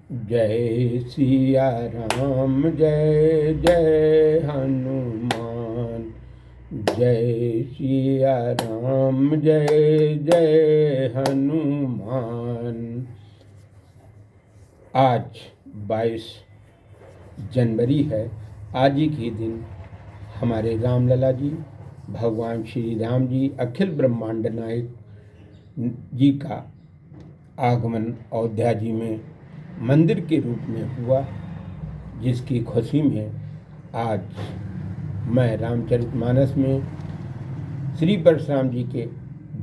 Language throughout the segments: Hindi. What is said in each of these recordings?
जय सिया राम जय जय हनुमान। जय सिया राम जय जय हनुमान। आज 22 जनवरी है। आज ही के दिन हमारे रामलला जी, भगवान श्री राम जी, अखिल ब्रह्मांड नायक जी का आगमन अयोध्या जी में मंदिर के रूप में हुआ, जिसकी खुशी में आज मैं रामचरितमानस में श्री परशुराम जी के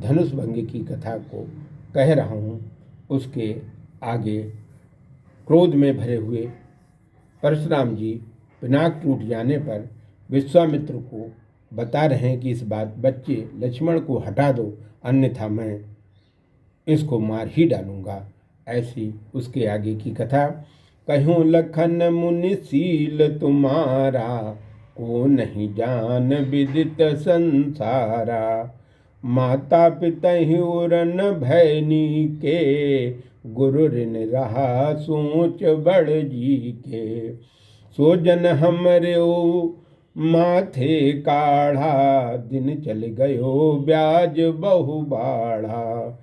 धनुष भंग की कथा को कह रहा हूँ। उसके आगे क्रोध में भरे हुए परशुराम जी पिनाक टूट जाने पर विश्वामित्र को बता रहे हैं कि इस बात बच्चे लक्ष्मण को हटा दो, अन्यथा मैं इसको मार ही डालूंगा। ऐसी उसके आगे की कथा। कहूँ लखन मुनि सील तुम्हारा, को नहीं जान विदित संसारा। माता पिता उरन भैनी के, गुरु ऋण रहा सोच बड़ जी के। सो जन हमरे माथे काढ़ा, दिन चल गयो ब्याज बहु बाढ़ा।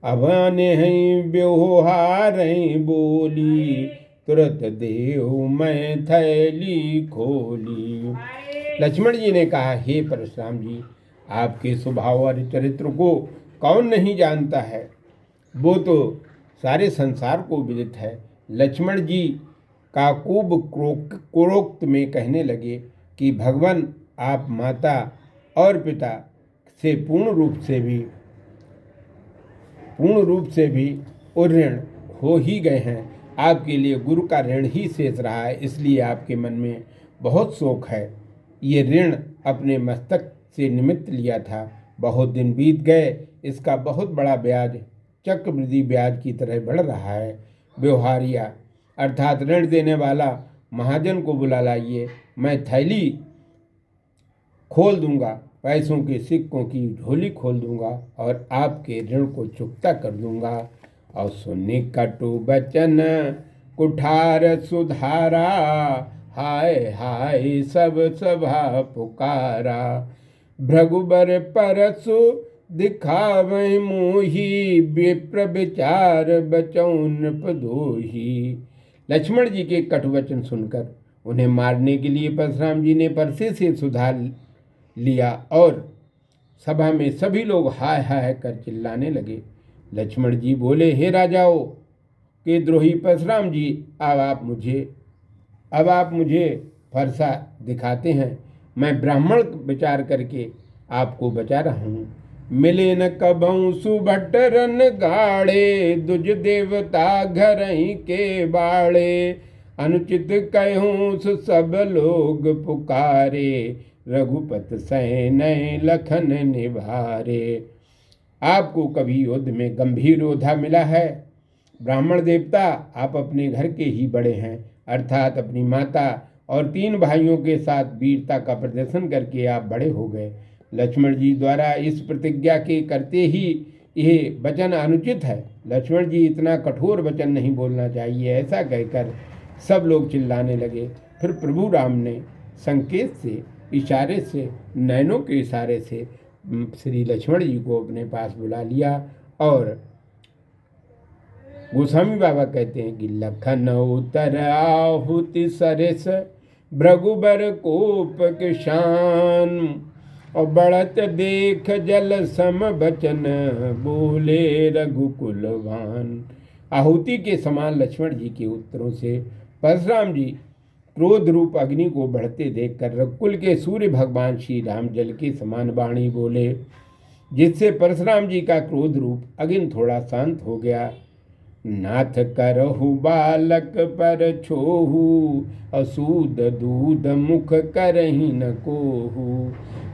अब आने हैं ब्योहार बोली, तुरंत देव मैं थैली खोली। लक्ष्मण जी ने कहा, हे परशुराम जी, आपके स्वभाव और चरित्र को कौन नहीं जानता है, वो तो सारे संसार को विदित है। लक्ष्मण जी का खूब कोरोक्त में कहने लगे कि भगवान, आप माता और पिता से पूर्ण रूप से भी ऋण हो ही गए हैं। आपके लिए गुरु का ऋण ही शेष रहा है, इसलिए आपके मन में बहुत शोक है। ये ऋण अपने मस्तक से निमित्त लिया था, बहुत दिन बीत गए, इसका बहुत बड़ा ब्याज चक्रवृद्धि ब्याज की तरह बढ़ रहा है। व्यवहारिया अर्थात ऋण देने वाला महाजन को बुला लाइए, मैं थैली खोल दूंगा, पैसों के सिक्कों की झोली खोल दूंगा और आपके ऋण को चुकता कर दूंगा। और सुनी कटु बचन कुठार सुधारा, हाय हाय सब सभा पुकारा। भृगुबर परसु दिखावै मोही, विप्र विचार बचौन पदोही। लक्ष्मण जी के कटुवचन सुनकर उन्हें मारने के लिए परशुराम जी ने परसे से सुधार लिया और सभा में सभी लोग हाय हाय कर चिल्लाने लगे। लक्ष्मण जी बोले, हे राजाओं के द्रोही परशुराम जी, अब आप मुझे फरसा दिखाते हैं। मैं ब्राह्मण विचार करके आपको बचा रहा हूँ। मिले न कबहु सुभट रन गाड़े, दुज देवता घर ही के बाड़े। अनुचित कहूँ सब लोग पुकारे, रघुपत सैन लखन निभारे। आपको कभी युद्ध में गंभीर योद्धा मिला है? ब्राह्मण देवता, आप अपने घर के ही बड़े हैं, अर्थात अपनी माता और 3 भाइयों के साथ वीरता का प्रदर्शन करके आप बड़े हो गए। लक्ष्मण जी द्वारा इस प्रतिज्ञा के करते ही यह वचन अनुचित है। लक्ष्मण जी, इतना कठोर वचन नहीं बोलना चाहिए। ऐसा कहकर सब लोग चिल्लाने लगे। फिर प्रभु राम ने संकेत से, इशारे से, नैनों के इशारे से श्री लक्ष्मण जी को अपने पास बुला लिया और गोस्वामी बाबा कहते हैं कि लखन उतर आहुति सरस, भृगुबर कोप के शान। और बढ़त देख जल सम बचन, बोले रघुकुलवान। आहुति के समान लक्ष्मण जी के उत्तरों से परशुराम जी क्रोध रूप अग्नि को बढ़ते देखकर रघुकुल के सूर्य भगवान श्री राम जल के समान वाणी बोले, जिससे परशुराम जी का क्रोध रूप अग्नि थोड़ा शांत हो गया। नाथ करहु बालक पर छोहू, असूद दूध मुख करही न कोहू।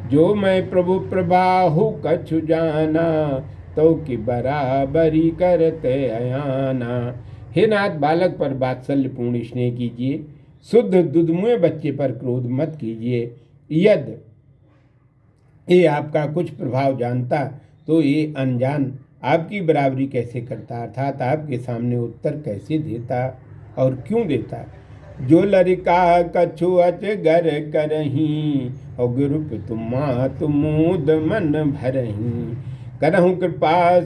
जो मैं प्रभु प्रबाहु कछु जाना, तो कि बराबरी करते अयाना। हे नाथ, बालक पर वात्सल्य पूर्ण स्नेह कीजिए, शुद्ध दुधमुए बच्चे पर क्रोध मत कीजिए। यदि ये आपका कुछ प्रभाव जानता तो ये अनजान आपकी बराबरी कैसे करता, अर्थात आपके सामने उत्तर कैसे देता। और क्यों देता है? जो लरिका कछु अजगर करही, और गुरुप तुम्मा तुमूद मन भरही। करहु कृपा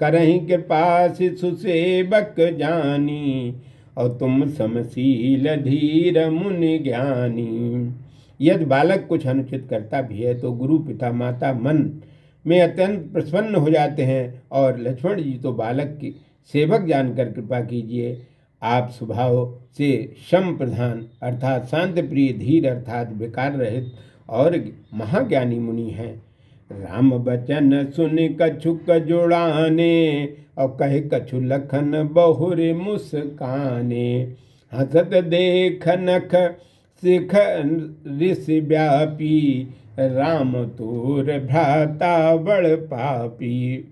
करही कृपा सुसेवक जानी, और तुम समशील धीर मुनि ज्ञानी। यदि बालक कुछ अनुचित करता भी है तो गुरु पिता माता मन में अत्यंत प्रसन्न हो जाते हैं। और लक्ष्मण जी तो बालक की सेवक जानकर कृपा कीजिए। आप स्वभाव से शम प्रधान अर्थात शांत प्रिय, धीर अर्थात विकार रहित और महाज्ञानी मुनि हैं। राम बचन सुन कछुक जोड़ाने, और कहे कछु लखन बहुर मुस्काने। हंसत देख नख सिख ऋषि व्यापी, राम तोर भ्राता बड़ पापी।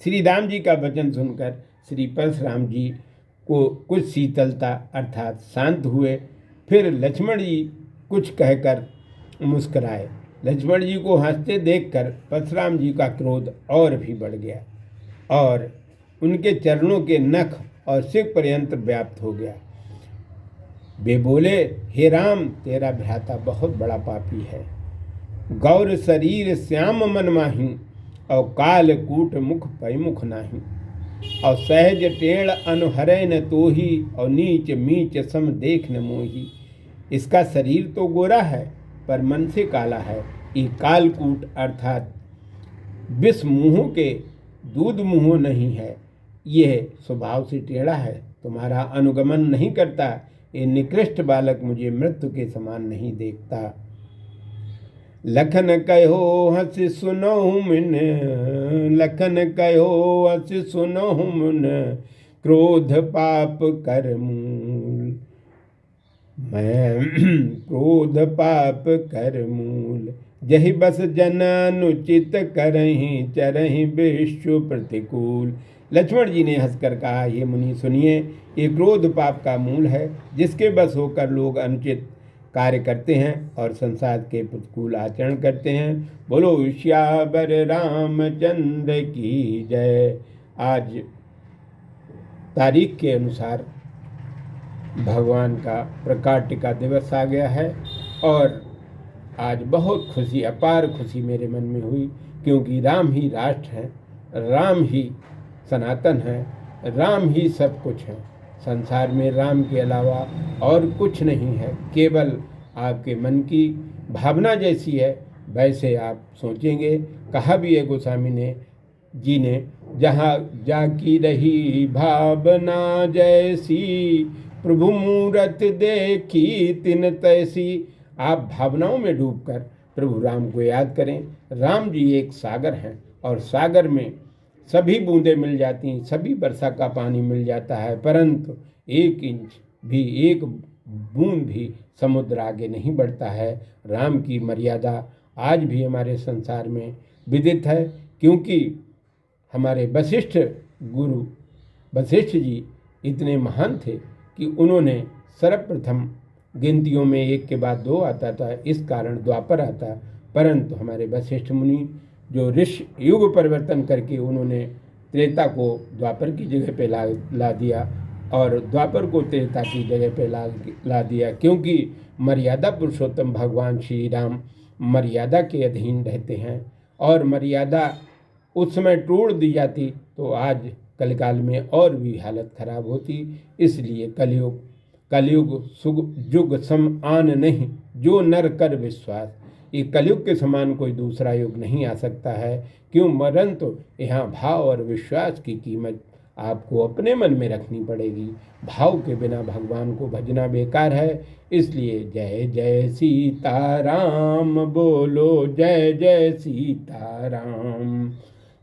श्री राम जी का वचन सुनकर श्री परशुराम जी को कुछ शीतलता अर्थात शांत हुए। फिर लक्ष्मण जी कुछ कहकर मुस्कराए। लक्ष्मण जी को हंसते देखकर परशुराम जी का क्रोध और भी बढ़ गया और उनके चरणों के नख और सिर पर्यंत व्याप्त हो गया। वे बोले, हे राम, तेरा भ्राता बहुत बड़ा पापी है। गौर शरीर श्याम मन माही, और काल कूट मुख पै मुख नाही। और सहज टेढ़ अनुहरै न तोही, और नीच मीच सम देख न मोही। इसका शरीर तो गोरा है पर मन से काला है। ये कालकूट अर्थात विष मुँहों के दूध मुँह नहीं है। यह स्वभाव से टेढ़ा है, तुम्हारा अनुगमन नहीं करता। ये निकृष्ट बालक मुझे मृत्यु के समान नहीं देखता। लखन कहो हंस सुनहु मुन, लखन कहो हंस सुनहु मुन, क्रोध पाप कर मूल। मैं क्रोध पाप कर मूल, जहि बस जन अनुचित करहि, चरहि विश्व प्रतिकूल। लक्ष्मण जी ने हंसकर कहा, ये मुनि सुनिए, ये क्रोध पाप का मूल है, जिसके बस होकर लोग अनुचित कार्य करते हैं और संसार के प्रतिकूल आचरण करते हैं। बोलो श्यावर रामचंद्र की जय। आज तारीख के अनुसार भगवान का प्रकाटिका दिवस आ गया है और आज बहुत खुशी, अपार खुशी मेरे मन में हुई, क्योंकि राम ही राष्ट्र है, राम ही सनातन है, राम ही सब कुछ है। संसार में राम के अलावा और कुछ नहीं है। केवल आपके मन की भावना जैसी है वैसे आप सोचेंगे। कहा भी है गोस्वामी जी ने, जहाँ जाकी रही भावना जैसी, प्रभु मूरत देखी तिन तैसी। आप भावनाओं में डूबकर प्रभु राम को याद करें। राम जी एक सागर हैं और सागर में सभी बूंदें मिल जाती हैं, सभी वर्षा का पानी मिल जाता है, परंतु एक इंच भी, एक बूंद भी समुद्र आगे नहीं बढ़ता है। राम की मर्यादा आज भी हमारे संसार में विदित है, क्योंकि हमारे वशिष्ठ गुरु वशिष्ठ जी इतने महान थे कि उन्होंने सर्वप्रथम गिनतियों में एक के बाद दो आता था, इस कारण द्वापर आता। परंतु हमारे वशिष्ठ मुनि जो ऋषि युग परिवर्तन करके उन्होंने त्रेता को द्वापर की जगह पे ला दिया और द्वापर को त्रेता की जगह पे ला दिया, क्योंकि मर्यादा पुरुषोत्तम भगवान श्री राम मर्यादा के अधीन रहते हैं और मर्यादा उस समय तोड़ दी जाती तो आज कलिकाल में और भी हालत खराब होती। इसलिए कलयुग सुग जुग सम आन नहीं, जो नर कर विश्वास। ये कलयुग के समान कोई दूसरा युग नहीं आ सकता है। क्यों? परंतु यहाँ भाव और विश्वास की कीमत आपको अपने मन में रखनी पड़ेगी। भाव के बिना भगवान को भजना बेकार है। इसलिए जय जय सीताराम बोलो, जय जय सीताराम,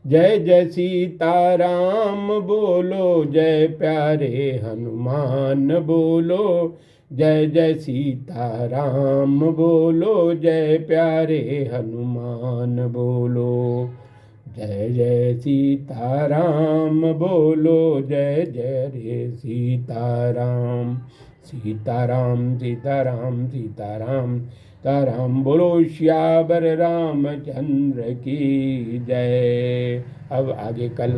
जय जय सीताराम बोलो, जय प्यारे हनुमान बोलो, जय जय सीताराम बोलो, जय प्यारे हनुमान बोलो, जय जय सीताराम बोलो, जय जय रे सीताराम, सीताराम सीताराम सीताराम सीताराम। बोलो श्यावर रामचंद्र की जय। अब आगे कल